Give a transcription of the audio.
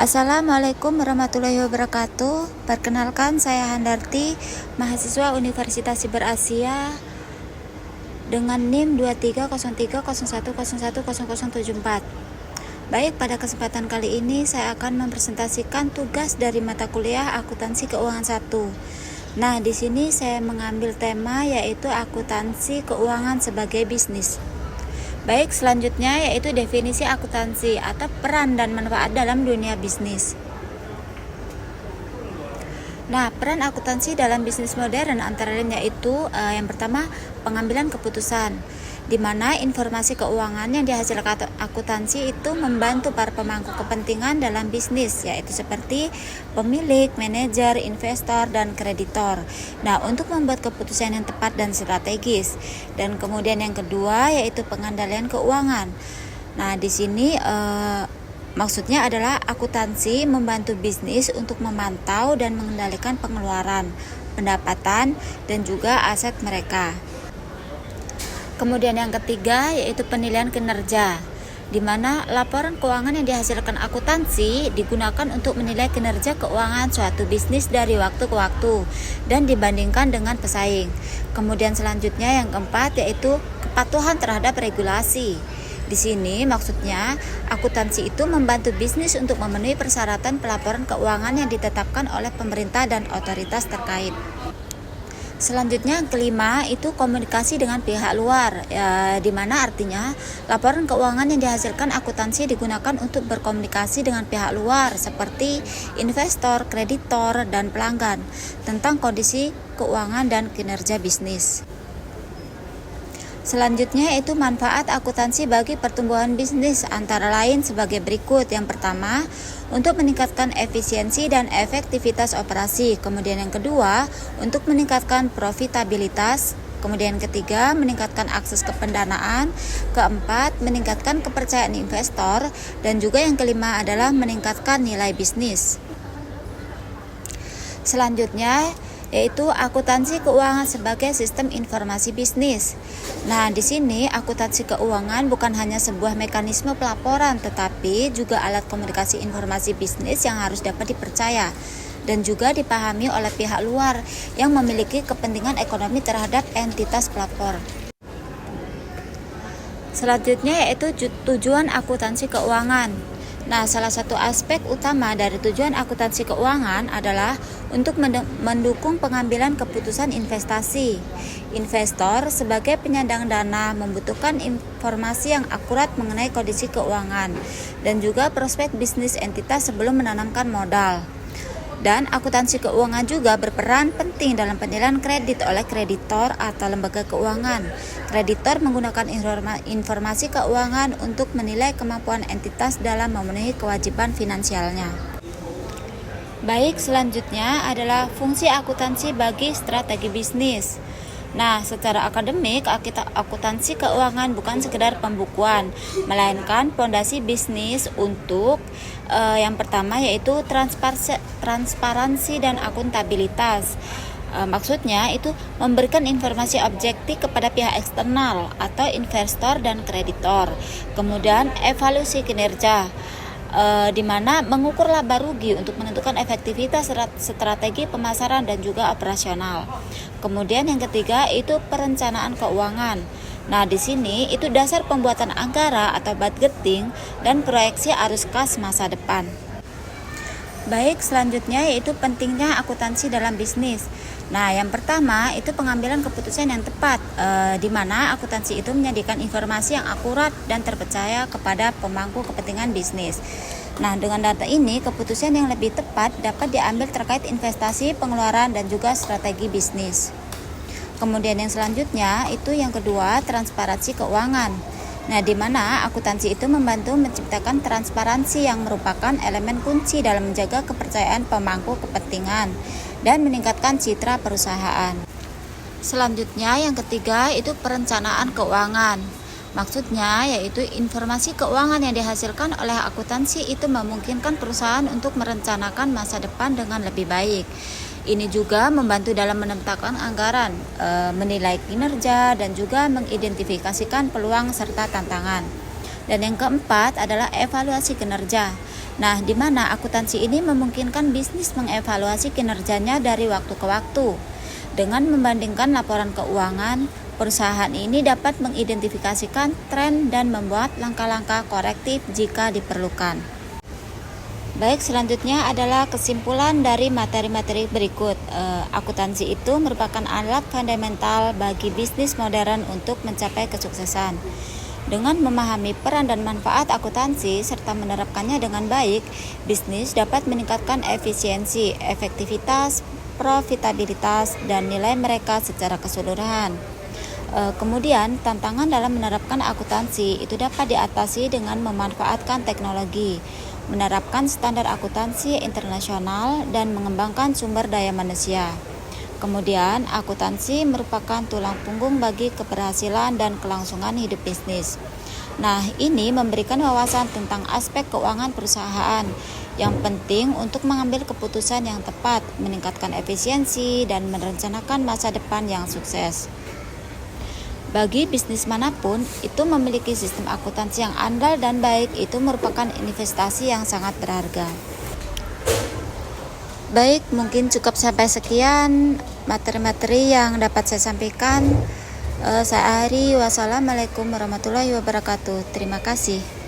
Assalamualaikum warahmatullahi wabarakatuh. Perkenalkan, saya Handarti, mahasiswa Universitas Siber Asia dengan NIM 230301010074. Baik, pada kesempatan kali ini saya akan mempresentasikan tugas dari mata kuliah Akuntansi Keuangan 1. Nah, di sini saya mengambil tema yaitu akuntansi keuangan sebagai bisnis. Baik, selanjutnya yaitu definisi akuntansi atau peran dan manfaat dalam dunia bisnis. Nah, peran akuntansi dalam bisnis modern antara lain yaitu yang pertama, pengambilan keputusan, di mana informasi keuangan yang dihasilkan akuntansi itu membantu para pemangku kepentingan dalam bisnis, yaitu seperti pemilik, manajer, investor, dan kreditor. Nah, untuk membuat keputusan yang tepat dan strategis. Dan kemudian yang kedua yaitu pengendalian keuangan. Nah, di sini maksudnya adalah akuntansi membantu bisnis untuk memantau dan mengendalikan pengeluaran, pendapatan, dan juga aset mereka. Kemudian yang ketiga yaitu penilaian kinerja, di mana laporan keuangan yang dihasilkan akuntansi digunakan untuk menilai kinerja keuangan suatu bisnis dari waktu ke waktu dan dibandingkan dengan pesaing. Kemudian selanjutnya yang keempat yaitu kepatuhan terhadap regulasi. Di sini maksudnya akuntansi itu membantu bisnis untuk memenuhi persyaratan pelaporan keuangan yang ditetapkan oleh pemerintah dan otoritas terkait. Selanjutnya yang kelima itu komunikasi dengan pihak luar, di mana artinya laporan keuangan yang dihasilkan akuntansi digunakan untuk berkomunikasi dengan pihak luar seperti investor, kreditor, dan pelanggan tentang kondisi keuangan dan kinerja bisnis. Selanjutnya yaitu manfaat akuntansi bagi pertumbuhan bisnis antara lain sebagai berikut. Yang pertama, untuk meningkatkan efisiensi dan efektivitas operasi. Kemudian yang kedua, untuk meningkatkan profitabilitas. Kemudian yang ketiga, meningkatkan akses ke pendanaan. Keempat, meningkatkan kepercayaan investor. Dan juga yang kelima adalah meningkatkan nilai bisnis. Selanjutnya yaitu akuntansi keuangan sebagai sistem informasi bisnis. Nah, di sini akuntansi keuangan bukan hanya sebuah mekanisme pelaporan, tetapi juga alat komunikasi informasi bisnis yang harus dapat dipercaya dan juga dipahami oleh pihak luar yang memiliki kepentingan ekonomi terhadap entitas pelapor. Selanjutnya yaitu tujuan akuntansi keuangan. Nah, salah satu aspek utama dari tujuan akuntansi keuangan adalah untuk mendukung pengambilan keputusan investasi. Investor sebagai penyandang dana membutuhkan informasi yang akurat mengenai kondisi keuangan dan juga prospek bisnis entitas sebelum menanamkan modal. Dan akuntansi keuangan juga berperan penting dalam penilaian kredit oleh kreditor atau lembaga keuangan. Kreditor menggunakan informasi keuangan untuk menilai kemampuan entitas dalam memenuhi kewajiban finansialnya. Baik, selanjutnya adalah fungsi akuntansi bagi strategi bisnis. Nah, secara akademik, akuntansi keuangan bukan sekedar pembukuan, melainkan fondasi bisnis untuk yang pertama yaitu transparansi dan akuntabilitas. Maksudnya itu memberikan informasi objektif kepada pihak eksternal atau investor dan kreditor. Kemudian evaluasi kinerja, di mana mengukur laba rugi untuk menentukan efektivitas strategi pemasaran dan juga operasional. Kemudian yang ketiga itu perencanaan keuangan. Nah, di sini itu dasar pembuatan anggaran atau budgeting dan proyeksi arus kas masa depan. Baik, selanjutnya yaitu pentingnya akuntansi dalam bisnis. Nah, yang pertama itu pengambilan keputusan yang tepat, di mana akuntansi itu menyajikan informasi yang akurat dan terpercaya kepada pemangku kepentingan bisnis. Nah, dengan data ini, keputusan yang lebih tepat dapat diambil terkait investasi, pengeluaran, dan juga strategi bisnis. Kemudian yang selanjutnya itu yang kedua, transparansi keuangan. Nah, di mana akuntansi itu membantu menciptakan transparansi yang merupakan elemen kunci dalam menjaga kepercayaan pemangku kepentingan dan meningkatkan citra perusahaan. Selanjutnya yang ketiga itu perencanaan keuangan. Maksudnya yaitu informasi keuangan yang dihasilkan oleh akuntansi itu memungkinkan perusahaan untuk merencanakan masa depan dengan lebih baik. Ini juga membantu dalam menetapkan anggaran, menilai kinerja, dan juga mengidentifikasikan peluang serta tantangan. Dan yang keempat adalah evaluasi kinerja. Nah, di mana akuntansi ini memungkinkan bisnis mengevaluasi kinerjanya dari waktu ke waktu. Dengan membandingkan laporan keuangan, perusahaan ini dapat mengidentifikasikan tren dan membuat langkah-langkah korektif jika diperlukan. Baik, selanjutnya adalah kesimpulan dari materi-materi berikut. Akuntansi itu merupakan alat fundamental bagi bisnis modern untuk mencapai kesuksesan. Dengan memahami peran dan manfaat akuntansi serta menerapkannya dengan baik, bisnis dapat meningkatkan efisiensi, efektivitas, profitabilitas, dan nilai mereka secara keseluruhan. Kemudian, tantangan dalam menerapkan akuntansi itu dapat diatasi dengan memanfaatkan teknologi, menerapkan standar akuntansi internasional, dan mengembangkan sumber daya manusia. Kemudian, akuntansi merupakan tulang punggung bagi keberhasilan dan kelangsungan hidup bisnis. Nah, ini memberikan wawasan tentang aspek keuangan perusahaan yang penting untuk mengambil keputusan yang tepat, meningkatkan efisiensi, dan merencanakan masa depan yang sukses. Bagi bisnis manapun, itu memiliki sistem akuntansi yang andal dan baik itu merupakan investasi yang sangat berharga. Baik, mungkin cukup sampai sekian materi-materi yang dapat saya sampaikan. Saya Ari, wassalamualaikum warahmatullahi wabarakatuh. Terima kasih.